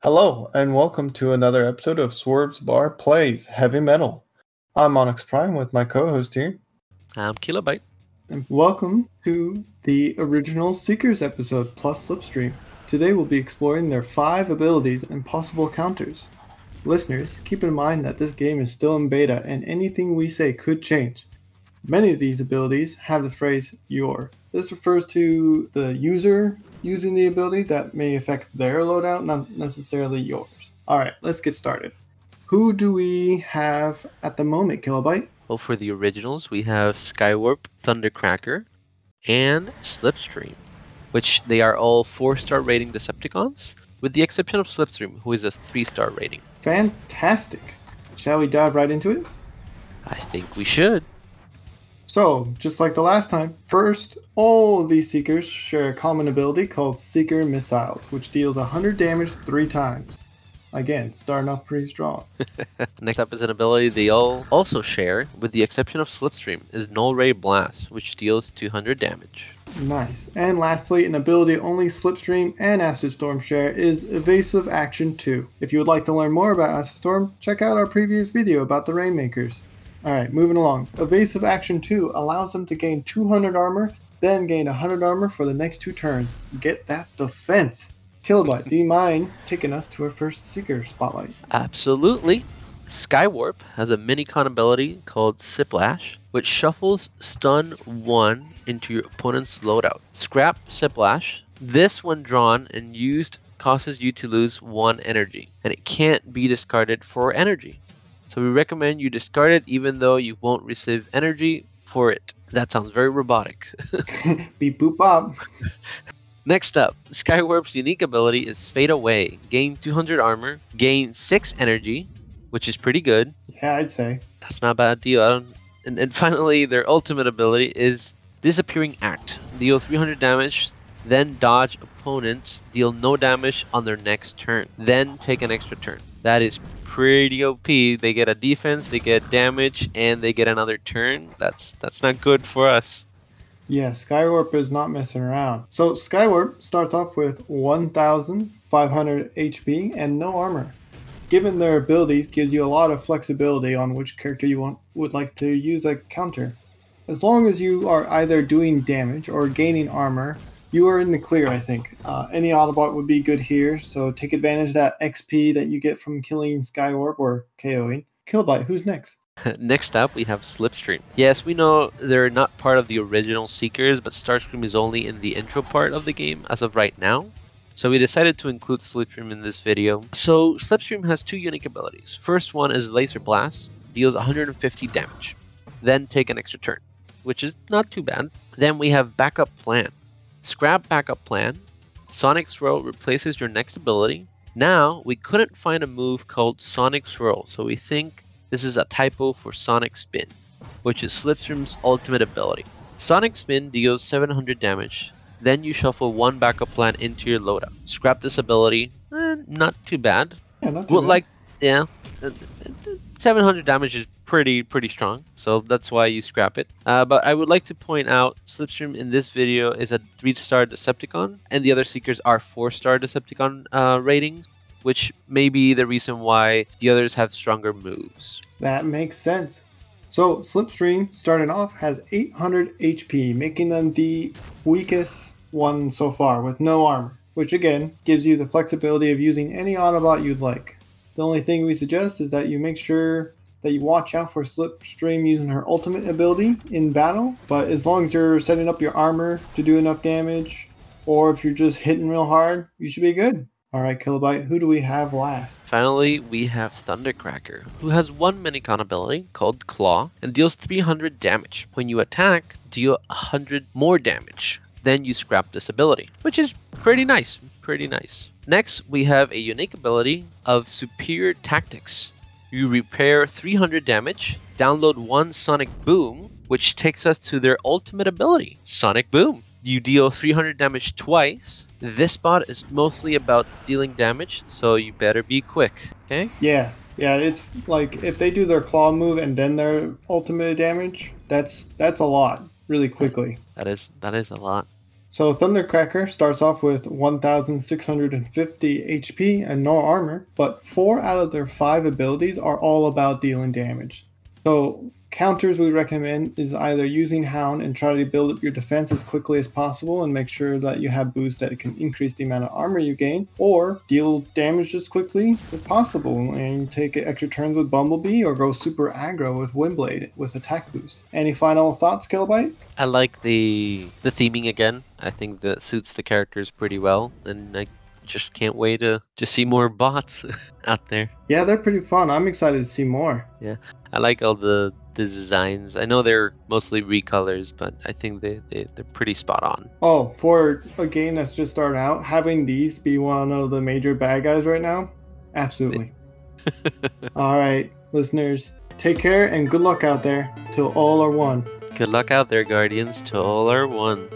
Hello, and welcome to another episode of Swerve's Bar Plays Heavy Metal. I'm Onyx Prime with my co-host here. I'm Kilobyte. And welcome to the original Seekers episode plus Slipstream. Today we'll be exploring their 5 abilities and possible counters. Listeners, keep in mind that this game is still in beta and anything we say could change. Many of these abilities have the phrase "your." This refers to the user using the ability that may affect their loadout, not necessarily yours. Alright, let's get started. Who do we have at the moment, Kilobyte? Well, for the originals, we have Skywarp, Thundercracker, and Slipstream, which they are all 4-star rating Decepticons, with the exception of Slipstream, who is a 3-star rating. Fantastic. Shall we dive right into it? I think we should. So, just like the last time, first, all of these Seekers share a common ability called Seeker Missiles, which deals 100 damage 3 times. Again, starting off pretty strong. Next up is an ability they all also share, with the exception of Slipstream, is Null Ray Blast, which deals 200 damage. Nice. And lastly, an ability only Slipstream and Acid Storm share is Evasive Action 2. If you would like to learn more about Acid Storm, check out our previous video about the Rainmakers. Alright, moving along. Evasive Action 2 allows them to gain 200 armor, then gain 100 armor for the next 2 turns. Get that defense! Kilobyte, do you mind taking us to our first Seeker spotlight? Absolutely. Skywarp has a mini-con ability called Siplash, which shuffles Stun 1 into your opponent's loadout. Scrap Siplash. This, when drawn and used, causes you to lose 1 energy, and it can't be discarded for energy. So we recommend you discard it even though you won't receive energy for it. That sounds very robotic. Beep boop bop. Next up, Skywarp's unique ability is Fade Away. Gain 200 armor, gain 6 energy, which is pretty good. Yeah, I'd say. That's not a bad deal. And finally, their ultimate ability is Disappearing Act. Deal 300 damage, then dodge opponents, deal no damage on their next turn. Then take an extra turn. That is pretty OP. They get a defense, they get damage, and they get another turn. That's not good for us. Yeah, Skywarp is not messing around. So Skywarp starts off with 1,500 HP and no armor. Given their abilities, gives you a lot of flexibility on which character you would like to use a counter. As long as you are either doing damage or gaining armor, you are in the clear, I think. Any Autobot would be good here, so take advantage of that XP that you get from killing Skywarp or KOing. Kilobyte, who's next? Next up, we have Slipstream. Yes, we know they're not part of the original Seekers, but Starscream is only in the intro part of the game as of right now. So we decided to include Slipstream in this video. So Slipstream has 2 unique abilities. First one is Laser Blast, deals 150 damage. Then take an extra turn, which is not too bad. Then we have Backup Plan. Scrap Backup Plan. Sonic Swirl replaces your next ability. Now, we couldn't find a move called Sonic Swirl, so we think this is a typo for Sonic Spin, which is Slipstream's ultimate ability. Sonic Spin deals 700 damage. Then you shuffle 1 Backup Plan into your loadout. Scrap this ability. Not too bad. Yeah, not too bad. 700 damage is pretty strong, so that's why you scrap it. But I would like to point out Slipstream in this video is a 3-star Decepticon, and the other Seekers are 4-star Decepticon ratings, which may be the reason why the others have stronger moves. That makes sense. So Slipstream, starting off, has 800 HP, making them the weakest one so far with no armor, which again gives you the flexibility of using any Autobot you'd like. The only thing we suggest is that you make sure that you watch out for Slipstream using her ultimate ability in battle, but as long as you're setting up your armor to do enough damage, or if you're just hitting real hard, you should be good. Alright, Kilobyte, who do we have last? Finally, we have Thundercracker, who has 1 minicon ability called Claw and deals 300 damage. When you attack, deal 100 more damage. Then you scrap this ability, which is pretty nice. Next, we have a unique ability of Superior Tactics. You repair 300 damage, download 1 Sonic Boom, which takes us to their ultimate ability, Sonic Boom. You deal 300 damage twice. This spot is mostly about dealing damage, so you better be quick, okay? Yeah, it's like if they do their claw move and then their ultimate damage, that's a lot really quickly. That is a lot. So Thundercracker starts off with 1,650 HP and no armor, but 4 out of their 5 abilities are all about dealing damage. So counters we recommend is either using Hound and try to build up your defense as quickly as possible and make sure that you have boosts that can increase the amount of armor you gain, or deal damage as quickly as possible and take extra turns with Bumblebee or go super aggro with Windblade with attack boost. Any final thoughts, Killbite? I like the theming again. I think that suits the characters pretty well, and I just can't wait to see more bots out there. Yeah, they're pretty fun. I'm excited to see more. Yeah, I like all the designs. I know they're mostly recolors, but I think they're pretty spot on. Oh, for a game that's just starting out, having these be one of the major bad guys right now? Absolutely. All right, listeners, take care and good luck out there till all are one. Good luck out there, Guardians, till all are one.